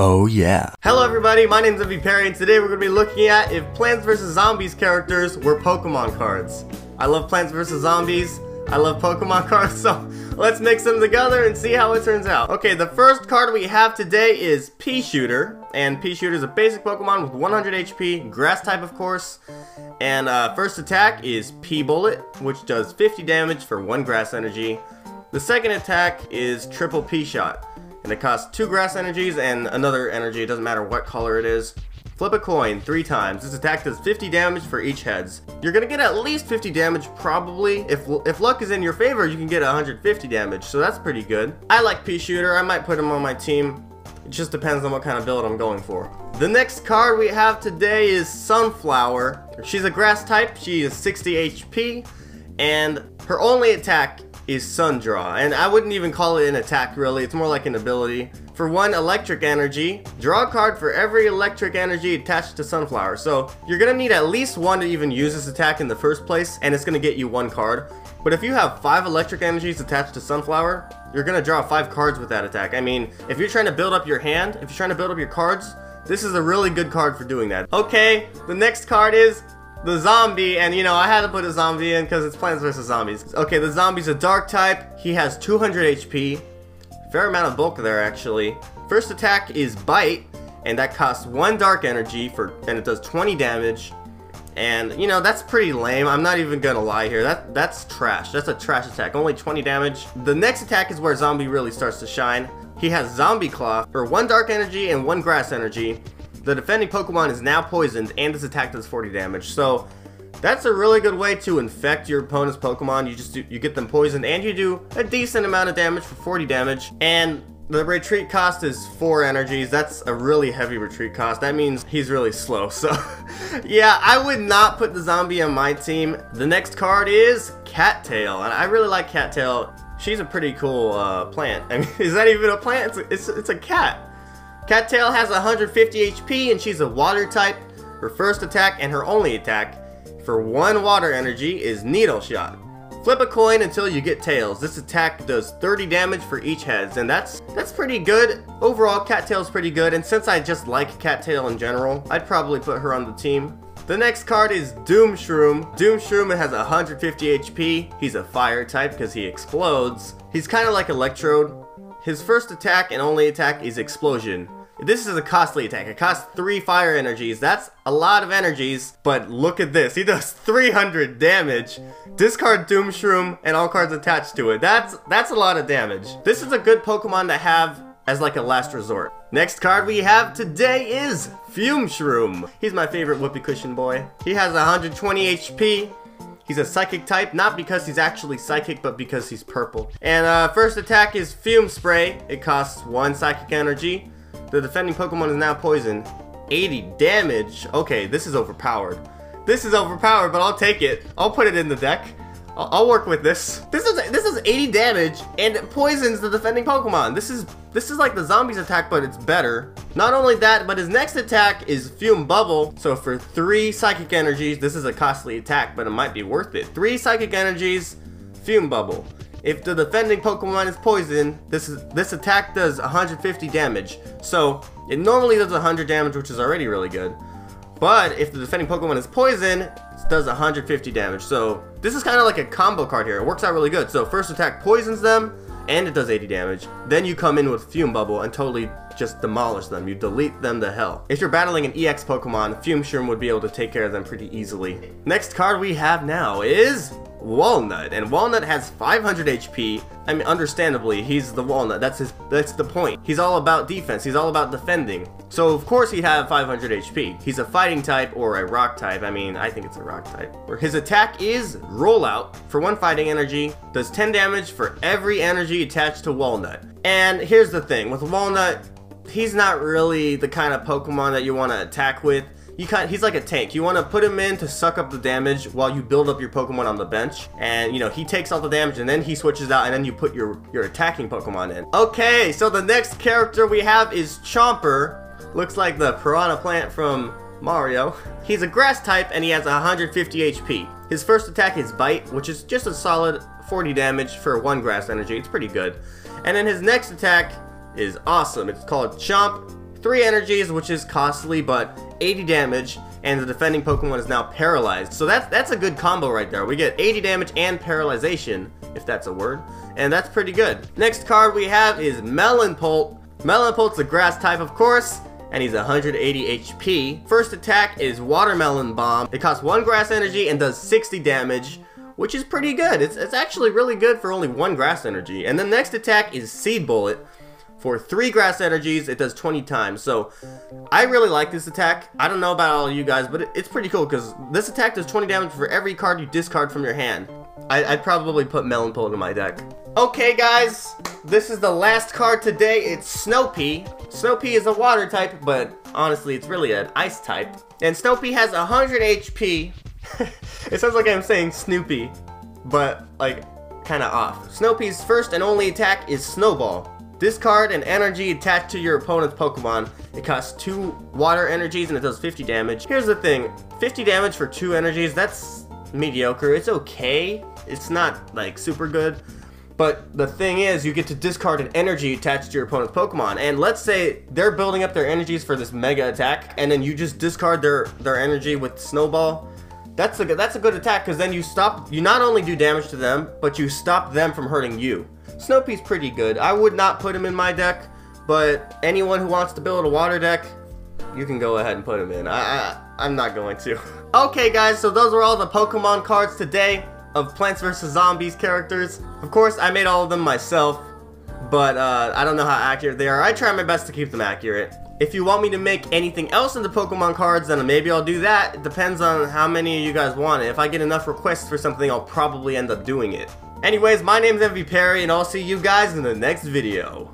Oh yeah. Hello everybody, my name is MVPerry, and today we're going to be looking at if Plants vs. Zombies characters were Pokemon cards. I love Plants vs. Zombies, I love Pokemon cards, so let's mix them together and see how it turns out. Okay, the first card we have today is Peashooter, and Peashooter is a basic Pokemon with 100 HP, grass type of course, and first attack is P-Bullet, which does 50 damage for 1 grass energy. The second attack is Triple P-Shot, and it costs 2 grass energies and another energy, it doesn't matter what color it is. Flip a coin 3 times. This attack does 50 damage for each heads. You're gonna get at least 50 damage probably. If luck is in your favor, you can get 150 damage, so that's pretty good. I like Peashooter, I might put him on my team. It just depends on what kind of build I'm going for. The next card we have today is Sunflower. She's a grass type, she is 60 HP, and her only attack is Sun Draw, and I wouldn't even call it an attack really, it's more like an ability. For 1 electric energy, draw a card for every electric energy attached to Sunflower. So you're gonna need at least 1 to even use this attack in the first place, and it's gonna get you 1 card. But if you have 5 electric energies attached to Sunflower, you're gonna draw 5 cards with that attack. I mean, if you're trying to build up your hand, if you're trying to build up your cards, this is a really good card for doing that. Okay, the next card is the zombie, and you know, I had to put a zombie in because it's Plants vs. Zombies. Okay, the zombie's a dark type, he has 200 HP, fair amount of bulk there actually. First attack is Bite, and that costs 1 dark energy, and it does 20 damage. And you know, that's pretty lame, I'm not even gonna lie here, that's trash, that's a trash attack, only 20 damage. The next attack is where zombie really starts to shine. He has Zombie Claw for 1 dark energy and 1 grass energy. The defending Pokemon is now poisoned, and this attack does 40 damage. So that's a really good way to infect your opponent's Pokemon. You get them poisoned, and you do a decent amount of damage for 40 damage. And the retreat cost is 4 energies. That's a really heavy retreat cost. That means he's really slow. So yeah, I would not put the zombie on my team. The next card is Cattail, and I really like Cattail. She's a pretty cool plant. I mean, is that even a plant? It's a cat. Cattail has 150 HP, and she's a water type. Her first attack and her only attack for 1 water energy is Needle Shot. Flip a coin until you get tails. This attack does 30 damage for each heads, and that's pretty good. Overall, Cattail's pretty good, and since I just like Cattail in general, I'd probably put her on the team. The next card is Fume Shroom. Fume Shroom has 150 HP. He's a fire type because he explodes. He's kind of like Electrode. His first attack and only attack is Explosion. This is a costly attack. It costs 3 fire energies. That's a lot of energies, but look at this. He does 300 damage. Discard Fume Shroom and all cards attached to it. That's a lot of damage. This is a good Pokemon to have as like a last resort. Next card we have today is Fume Shroom. He's my favorite whoopee cushion boy. He has 120 HP. He's a psychic type, not because he's actually psychic, but because he's purple. And first attack is Fume Spray. It costs 1 psychic energy. The defending Pokemon is now poisoned. 80 damage. Okay, this is overpowered. This is overpowered, but I'll take it. I'll put it in the deck. I'll work with this. This is 80 damage, and it poisons the defending Pokemon. This is like the zombie's attack, but it's better. Not only that, but his next attack is Fume Bubble. So for 3 psychic energies, this is a costly attack, but it might be worth it. 3 psychic energies, Fume Bubble. If the defending Pokemon is poisoned, this attack does 150 damage. So it normally does 100 damage, which is already really good. But if the defending Pokemon is poisoned, it does 150 damage. So this is kind of like a combo card here. It works out really good. So first attack poisons them, and it does 80 damage. Then you come in with Fume Bubble and totally just demolish them. You delete them to hell. If you're battling an EX Pokemon, Fume Shroom would be able to take care of them pretty easily. Next card we have now is Wallnut, and Wallnut has 500 HP. I mean, understandably, he's the Wallnut. That's the point. He's all about defense. He's all about defending. So of course he'd have 500 HP. He's a fighting type or a rock type. I mean, I think it's a rock type. His attack is Rollout for 1 fighting energy. Does 10 damage for every energy attached to Wallnut. And here's the thing with Wallnut, he's not really the kind of Pokemon that you want to attack with. He's like a tank. You want to put him in to suck up the damage while you build up your Pokemon on the bench. And, you know, he takes all the damage and then he switches out and then you put your attacking Pokemon in. Okay, so the next character we have is Chomper. Looks like the piranha plant from Mario. He's a grass type and he has 150 HP. His first attack is Bite, which is just a solid 40 damage for 1 grass energy. It's pretty good. And then his next attack is awesome. It's called Chomp. 3 energies, which is costly, but 80 damage, and the defending Pokemon is now paralyzed. So that's a good combo right there. We get 80 damage and paralyzation, if that's a word, and that's pretty good. Next card we have is Melon Pult. Melon Pult's a grass type, of course, and he's 180 HP. First attack is Watermelon Bomb. It costs 1 grass energy and does 60 damage, which is pretty good. It's actually really good for only 1 grass energy. And the next attack is Seed Bullet. For 3 grass energies, it does 20 times. So, I really like this attack. I don't know about all of you guys, but it's pretty cool because this attack does 20 damage for every card you discard from your hand. I'd probably put Melon Pult in my deck. Okay, guys, this is the last card today. It's Snoopy. Snoopy is a water type, but honestly, it's really an ice type. And Snoopy has 100 HP. It sounds like I'm saying Snoopy, but like kind of off. Snoopy's first and only attack is Snowball. Discard an energy attached to your opponent's Pokemon. It costs 2 water energies and it does 50 damage. Here's the thing, 50 damage for 2 energies, that's mediocre. It's okay. It's not like super good. But the thing is, you get to discard an energy attached to your opponent's Pokemon. And let's say they're building up their energies for this mega attack, and then you just discard their energy with Snowball. That's a good attack, because then you not only do damage to them, but you stop them from hurting you. Snoopy's pretty good. I would not put him in my deck, but anyone who wants to build a water deck, you can go ahead and put him in. I'm not going to. Okay, guys, so those were all the Pokemon cards today of Plants vs. Zombies characters. Of course, I made all of them myself, but I don't know how accurate they are. I try my best to keep them accurate. If you want me to make anything else into Pokemon cards, then maybe I'll do that. It depends on how many of you guys want it. If I get enough requests for something, I'll probably end up doing it. Anyways, my name's MVPerry, and I'll see you guys in the next video.